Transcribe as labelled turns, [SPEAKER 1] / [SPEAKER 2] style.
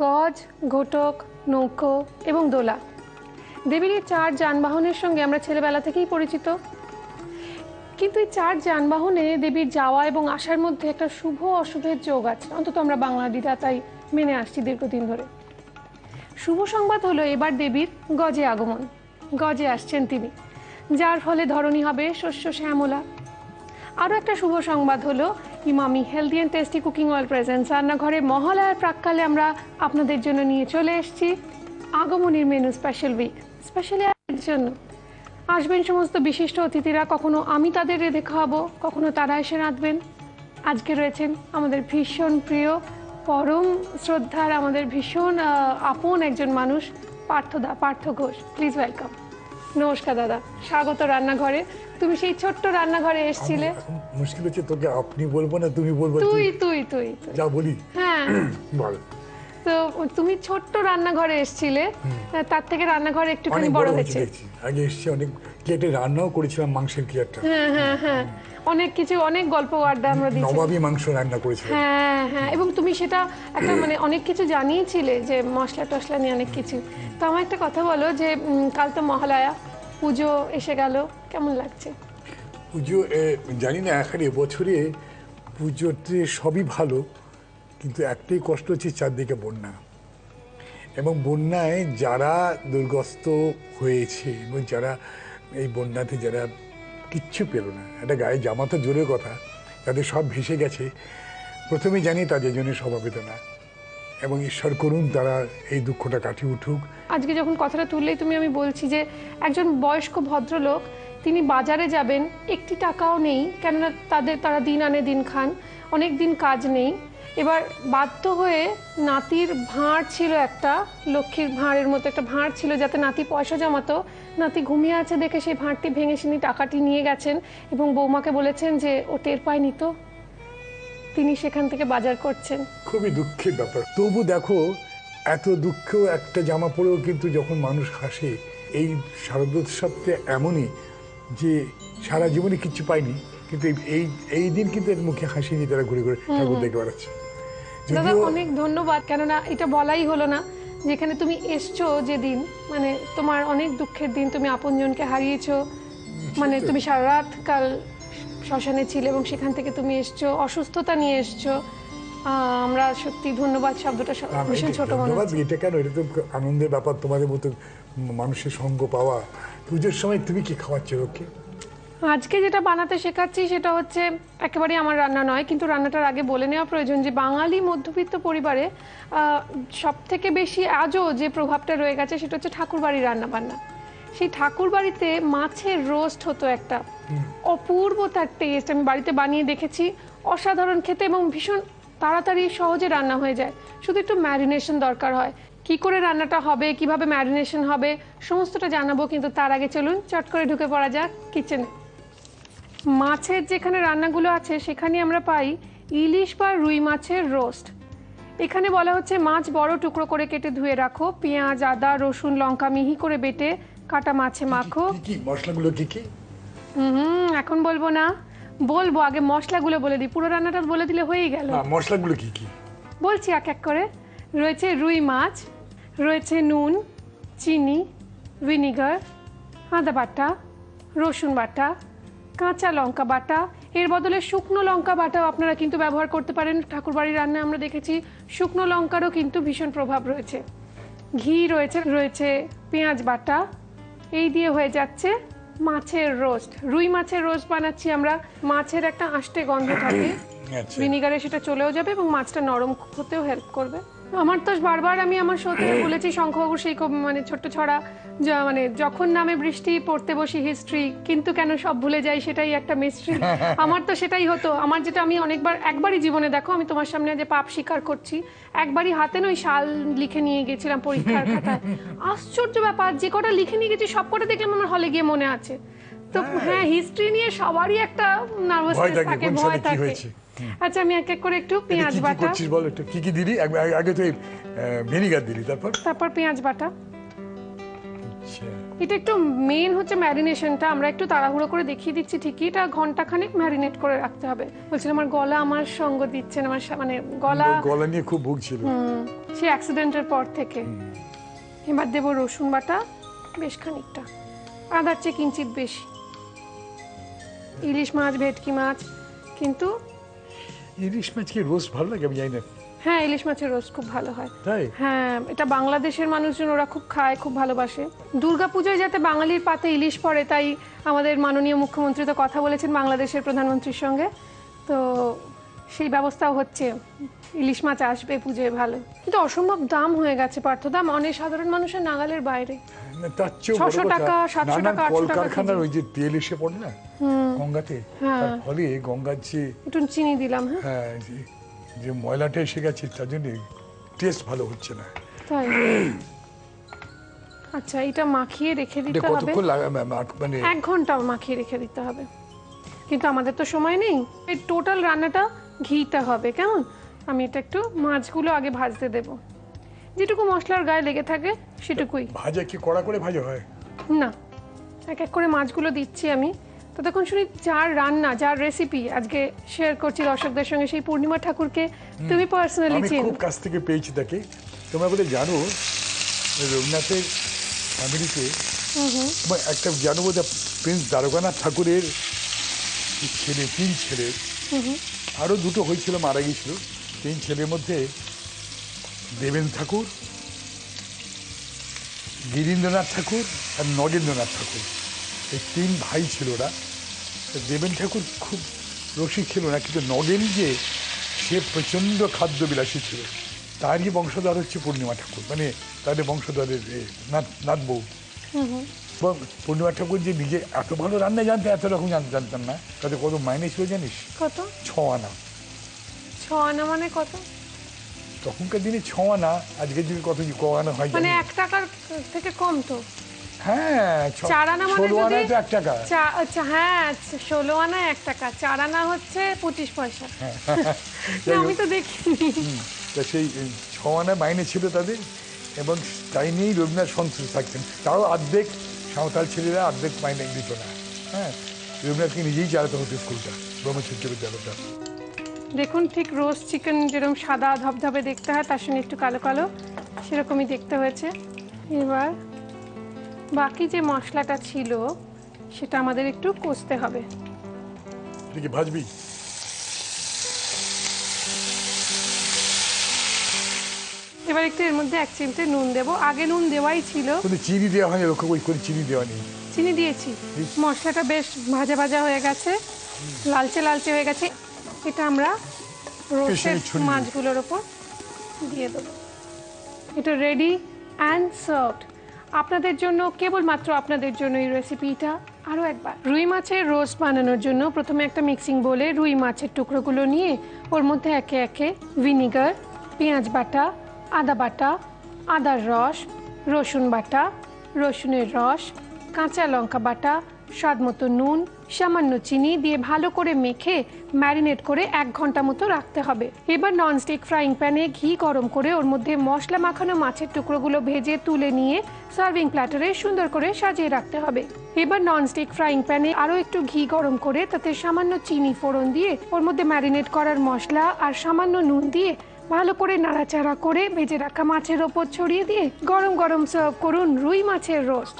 [SPEAKER 1] গজ, ঘটক, নৌকো এবং দোলা। দেবীর এই 4 যানবাহনের সঙ্গে আমরা ছেলেবেলা থেকেই পরিচিত। কিন্তু এই 4 যানবাহনে দেবীর যাওয়া এবং আসার মধ্যে একটা শুভ অশুভের যোগ আছে, অন্তত আমরা বাঙালিরা তাই মেনে আসছি দীর্ঘদিন ধরে। শুভ সংবাদ হলো এবার দেবীর গজে আগমন। গজে আসছেন তিনি, যার ফলে ধরণী হবে শস্য শ্যামলা। আরও একটা শুভ সংবাদ হলো Emami healthy and tasty cooking oil presence রান্নাঘরে মহালয়ার প্রাক্কালে আমরা আপনাদের জন্য নিয়ে চলে এসেছি আগমনীর মেনু স্পেশাল উইক। স্পেশালি এর জন্য আসবেন সমস্ত বিশিষ্ট অতিথিরা, কখনো আমি তাদের রেঁধে খাওয়াবো, কখনো তারা এসে রাঁধবেন। আজকে রয়েছেন আমাদের ভীষণ প্রিয়, পরম শ্রদ্ধার, আমাদের ভীষণ আপন একজন মানুষ, পার্থ ঘোষ। Please welcome. নমস্কার দাদা, স্বাগত রান্নাঘরে। তুমি সেই ছোট্ট রান্নাঘরে এসেছিলে।
[SPEAKER 2] মুশকিল হচ্ছে, তোকে আপনি বলবো না তুমি বলবো?
[SPEAKER 1] তুই
[SPEAKER 2] যা বলি।
[SPEAKER 1] হ্যাঁ
[SPEAKER 2] বল।
[SPEAKER 1] তো তুমি ছোট্ট রান্নাঘরে এসেছিলে, তার থেকে রান্নাঘরে একটুখানি বড় হয়েছে।
[SPEAKER 2] আগে এসেছি, অনেক প্লেটে রান্নাও করেছিলাম, মাংসের প্লেটটা।
[SPEAKER 1] হ্যাঁ, অনেক কিছু, অনেক গল্প আড্ডা আমরা দিয়েছি।
[SPEAKER 2] নবাবী মাংস রান্না করেছিলাম।
[SPEAKER 1] হ্যাঁ, এবং তুমি সেটা একটা মানে অনেক কিছু জানিয়েছিলে, যে মশলা টশলা নিয়ে অনেক কিছু। তো আমার একটা কথা বলো, যে কাল তো মহালয়া, পুজো এসে গেল, কেমন লাগছে?
[SPEAKER 2] পুজো জানি না, এখন এবছরে পুজোতে সবই ভালো, কিন্তু একটাই কষ্ট হচ্ছে, চারদিকে বন্যা। এবং বন্যায় যারা দুর্গস্ত হয়েছে এবং যারা এই বন্যাতে যারা কিচ্ছু পেল না, একটা গায়ে জামা তো জোরের কথা, তাদের সব ভেসে গেছে, প্রথমেই জানি তাদের জন্য সমবেদনা, এবং ঈশ্বর করুন তারা এই দুঃখটা কাটিয়ে উঠুক।
[SPEAKER 1] আজকে যখন কথাটা তুললেই আমি বলছি যে একজন বয়স্ক ভদ্রলোক, তিনি বাজারে যাবেন, একটি টাকাও নেই, কেননা তারা দিন আনে দিন খান, অনেক দিন কাজ নেই। এবার বাধ্য হয়ে নাতির ভাঁড় ছিল, একটা লক্ষ্মীর ভাঁড়ের মতো একটা ভাঁড় ছিল, যাতে নাতি পয়সা জমাতো। নাতি ঘুমিয়ে আছে দেখে সেই ভাঁড়টি ভেঙে তিনি টাকাটি নিয়ে গেছেন এবং বৌমাকে বলেছেন যে ও টের পায়নি তো, তিনি সেখান থেকে বাজার করছেন।
[SPEAKER 2] খুবই দুঃখের ব্যাপার। তবু দেখো, এত দুঃখেও একটা জামা পরেও কিন্তু যখন মানুষ হাসে, এই শারদোৎসবটা এমনই যে সারা জীবনে কিছু পায়নি, কিন্তু এই দিন কিন্তু এর মুখে হাসি নিয়ে তারা ঘুরে ঘুরে ঠাকুর দেখে বেড়াচ্ছে।
[SPEAKER 1] দাদা অনেক ধন্যবাদ, কেননা এটা বলাই হলো না, যেখানে তুমি এসছো যেদিন, মানে তোমার অনেক দুঃখের দিন, তুমি আপনজনকে হারিয়েছো, মানে তুমি সারা রাত কাল শ্মশানে ছিলে এবং সেখান থেকে তুমি এসছো, অসুস্থতা নিয়ে এসছো। আমরা সত্যি ধন্যবাদ শব্দটা ভীষণ ছোট মনে হচ্ছে।
[SPEAKER 2] এটা কেন, এটা তো আনন্দের ব্যাপার, তোমাদের মতো মানুষের সঙ্গ পাওয়া। পুজোর সময় তুমি কি খাওয়াচ্ছ লোককে?
[SPEAKER 1] আজকে যেটা বানাতে শেখাচ্ছি সেটা হচ্ছে একেবারেই আমার রান্না নয়, কিন্তু রান্নাটার আগে বলে নেওয়া প্রয়োজন যে বাঙালি মধ্যবিত্ত পরিবারে সব থেকে বেশি আজও যে প্রভাবটা রয়ে গেছে সেটা হচ্ছে ঠাকুরবাড়ির রান্নাবান্না। সেই ঠাকুরবাড়িতে মাছের রোস্ট হতো একটা, অপূর্ব তার টেস্ট। আমি বাড়িতে বানিয়ে দেখেছি, অসাধারণ খেতে এবং ভীষণ তাড়াতাড়ি সহজে রান্না হয়ে যায়, শুধু একটু ম্যারিনেশন দরকার হয়। কি করে রান্নাটা হবে, কিভাবে ম্যারিনেশন হবে, সমস্তটা জানাবো, কিন্তু তার আগে চলুন চট করে ঢুকে পড়া যাক কিচেনে। মাছের যেখানে রান্নাগুলো আছে সেখানে আমরা পাই ইলিশ বা রুই মাছের রোস্ট। এখানে বলা হচ্ছে মাছ বড় টুকরো করে কেটে ধুয়ে রাখো, পেঁয়াজ, আদা, রসুন, লঙ্কা মিহি করে বেটে কাটা মাছে মাখো।
[SPEAKER 2] কি মশলাগুলো কি কি?
[SPEAKER 1] এখন বলবো না, বলবো, আগে মশলাগুলো বলে দিই, পুরো রান্নাটা বলে দিলে হয়েই গেল।
[SPEAKER 2] মশলাগুলো কি কি
[SPEAKER 1] বলছি এক এক করে। রয়েছে রুই মাছ, রয়েছে নুন, চিনি, ভিনিগার, আদা বাটা, রসুন বাটা, কাঁচা লঙ্কা বাটা, এর বদলে শুকনো লঙ্কা বাটাও আপনারা কিন্তু ব্যবহার করতে পারেন। ঠাকুরবাড়ির রান্নায় আমরা দেখেছি শুকনো লঙ্কারও কিন্তু ভীষণ প্রভাব রয়েছে। ঘি রয়েছে পেঁয়াজ বাটা। এই দিয়ে হয়ে যাচ্ছে মাছের রোস্ট। রুই মাছের রোস্ট বানাচ্ছি আমরা। মাছের একটা আষ্টে গন্ধ থাকে, ভিনিগারে সেটা চলেও যাবে এবং মাছটা নরম হতেও হেল্প করবে। আমার তো বারবার আমি আমার শোতে বলেছি, শঙ্খবাবুর সেই মানে ছোট্ট ছড়া, মানে যখন নামে বৃষ্টি পড়তে বসি হিস্ট্রি, কিন্তু কেন সব ভুলে যাই সেটাই একটা মিস্ট্রি। আমার তো সেটাই হতো। আমার যেটা আমি একবারই জীবনে, দেখো আমি তোমার সামনে যে পাপ স্বীকার করছি, একবারই হাতে নয় সাল লিখে নিয়ে গেছিলাম পরীক্ষার খাতায়। আশ্চর্য ব্যাপার, যে কটা লিখে নিয়ে গেছি সব কটা দেখলাম আমার হলে গিয়ে মনে আছে। তো হ্যাঁ, হিস্ট্রি নিয়ে সবারই একটা নার্ভাসনেস থাকে, ভয় থাকে। আচ্ছা, আমি এক এক করে একটু পেঁয়াজ বাটা।
[SPEAKER 2] কি করছিস বল, একটু কি কি দিলি? আগে তো ভিনিগার দিলি, তারপর
[SPEAKER 1] পেঁয়াজ বাটা।
[SPEAKER 2] আচ্ছা,
[SPEAKER 1] এটা একটু মেন হচ্ছে ম্যারিনেশনটা, আমরা একটু তাড়াহুড়ো করে দেখিয়ে দিচ্ছি ঠিকই, এটা ঘন্টাখানেক ম্যারিনেট করে রাখতে হবে। বলছিলাম আমার গলা আমার সঙ্গ দিচ্ছে না, আমার মানে
[SPEAKER 2] গলা নিয়ে খুব ভুগছিল
[SPEAKER 1] সে অ্যাক্সিডেন্টের পর থেকে। এবার দেবো রসুন বাটা বেশ খানিকটা, আদার চেয়ে কিঞ্চিত বেশি। ইলিশ মাছ, ভেটকি মাছ, কিন্তু
[SPEAKER 2] ইলিশ মাছ কি রোস্ট ভালো লাগে আমি জানি না।
[SPEAKER 1] হ্যাঁ, ইলিশ মাছের রোস্ট খুব ভালো হয়।
[SPEAKER 2] তাই?
[SPEAKER 1] হ্যাঁ, এটা বাংলাদেশের মানুষজন ওরা খুব খায়, খুব ভালোবাসে। দুর্গাপূজায় যাতে বাঙালির পাতে ইলিশ পড়ে, তাই আমাদের মাননীয় মুখ্যমন্ত্রী তো কথা বলেছেন বাংলাদেশের প্রধানমন্ত্রীর সঙ্গে, তো সেই ব্যবস্থাও হচ্ছে, ইলিশ মাছ আসবে পুজোয় ভালো। কিন্তু অসম্ভব দাম হয়ে গেছে পার্থ, দাম অনেক সাধারণ মানুষের নাগালের বাইরে।
[SPEAKER 2] তার চেয়েও
[SPEAKER 1] 600 টাকা, 700 টাকা, 800 টাকা
[SPEAKER 2] কলকারখানার ওই যে তেল এসে পড়ে না গঙ্গাতে, তার ফলে গঙ্গার যে
[SPEAKER 1] একটু চিনি দিলাম।
[SPEAKER 2] হ্যাঁ, যে ময়লাটা এসে গেছে তার জন্য টেস্ট ভালো হচ্ছে না।
[SPEAKER 1] তাই? আচ্ছা, এটা মাখিয়ে রেখে দিতে হবে
[SPEAKER 2] কতক্ষণ মানে
[SPEAKER 1] 1 ঘন্টা মাখিয়ে রেখে দিতে হবে, কিন্তু আমাদের তো সময় নেই। এই টোটাল রান্নাটা ঘিতে হবে, কেমন? আমি এটা একটু মাছগুলো আগে ভাজতে দেব, যেটুকু মশলার গায়ে লেগে থাকে সেটুকুই।
[SPEAKER 2] ভাজা কি কড়া করে ভাজা হয়
[SPEAKER 1] না, এক এক করে মাছগুলো দিচ্ছি আমি। তো তখন শুনি যার রান্না, যার রেসিপি আজকে শেয়ার করছি দর্শকদের সঙ্গে, সেই পূর্ণিমা ঠাকুরকে তুমি পার্সোনালি
[SPEAKER 2] আমি
[SPEAKER 1] চেনো।
[SPEAKER 2] খুব কাছ থেকে পেয়েছি তাকে। তোমরা বলে জানো রঘুনাথের ফ্যামিলিতে একটা জানো বোধ প্রিন্স দ্বারকানাথ ঠাকুরের ছেলে, 3 ছেলে, আরও 2টো হয়েছিল, মারা গিয়েছিল। 3 ছেলের মধ্যে দেবেন ঠাকুর, গিরীন্দ্রনাথ ঠাকুর আর নগেন্দ্রনাথ ঠাকুর, এই 3 ভাই ছিল ওরা। দেবেন ঠাকুর খুব রসিক ছিল না, কিন্তু নগেন যে সে প্রচণ্ড খাদ্যবিলাসী ছিল। তারই বংশধর হচ্ছে পূর্ণিমা ঠাকুর, মানে তাদের বংশধরের নাথ বউ। এবং পূর্ণিমা ঠাকুর যে নিজে এত ভালো রান্না জানতেন, এত রকম জানতাম না। তাদের কত মাইনে ছিল জানিস?
[SPEAKER 1] কত?
[SPEAKER 2] 6 আনা।
[SPEAKER 1] 6 আনা মানে কত?
[SPEAKER 2] তখনকার দিনে 6 আনা, আজকের দিনে কত ক আনা হয়
[SPEAKER 1] মানে 1 টাকার থেকে কম তো।
[SPEAKER 2] হ্যাঁ,
[SPEAKER 1] 4 আনা মানে
[SPEAKER 2] 16 আনায় তো 1 টাকা।
[SPEAKER 1] আচ্ছা, হ্যাঁ 16 আনা 1 টাকা, 4 আনা হচ্ছে 25 পয়সা। না, আমি তো দেখিনি।
[SPEAKER 2] তা সেই 6 আনা মাইনে ছিল তাদের, এবং তাই নিয়েই রবীন্দ্রনাথ সন্তুষ্ট থাকতেন। তাও অর্ধেক সাঁওতাল ছেলেরা অর্ধেক মাইনে দিত না। হ্যাঁ, রবীন্দ্রনাথকে নিজেই চালাতে হতো স্কুলটা, ব্রহ্মচর্য বিদ্যালয়টা।
[SPEAKER 1] দেখুন, ঠিক রোস্ট চিকেন যেরকম সাদা ধবধবে দেখতে হয়, তার সঙ্গে একটু কালো কালো, সেরকমই দেখতে হয়েছে। এবার বাকি যে মশলাটা ছিল সেটা আমাদের একটু কষতে হবে।
[SPEAKER 2] এটাকে ভাজবি?
[SPEAKER 1] এবার একটু এর মধ্যে 1 চিমটে নুন দেবো, আগে নুন দেওয়াই ছিল।
[SPEAKER 2] কিন্তু চিনি দেওয়া হয়নি, লক্ষ্য করি করে চিনি দেওয়া নেই।
[SPEAKER 1] চিনি দিয়েছি। মশলাটা বেশ ভাজা ভাজা হয়ে গেছে, লালচে লালচে হয়ে গেছে। এটা আমরা রোস্টেড মাছগুলোর ওপর দিয়ে দেবো। এটা রেডি অ্যান্ড সার্ভড আপনাদের জন্য, কেবলমাত্র আপনাদের জন্য এই রেসিপিটা। আরও একবার, রুই মাছের রোস্ট বানানোর জন্য প্রথমে একটা মিক্সিং বোলে রুই মাছের টুকরোগুলো নিয়ে ওর মধ্যে একে একে ভিনিগার, পেঁয়াজ বাটা, আদা বাটা, আদার রস, রসুন বাটা, রসুনের রস, কাঁচা লঙ্কা বাটা, স্বাদ মতো নুন, সামান্য চিনি দিয়ে ভালো করে মেখে ম্যারিনেট করে 1 ঘন্টা মতো রাখতে হবে। এবার ননস্টিক ফ্রাইং প্যানে ঘি গরম করে ওর মধ্যে মশলা মাখানো মাছের টুকরোগুলো ভেজে তুলে নিয়ে সার্ভিং প্ল্যাটারে সুন্দর করে সাজিয়ে রাখতে হবে। এবার ননস্টিক ফ্রাইং প্যানে আরও একটু ঘি গরম করে তাতে সামান্য চিনি ফোড়ন দিয়ে ওর মধ্যে ম্যারিনেট করার মশলা আর সামান্য নুন দিয়ে ভালো করে নাড়াচাড়া করে ভেজে রাখা মাছের ওপর ছড়িয়ে দিয়ে গরম গরম সার্ভ করুন রুই মাছের রোস্ট।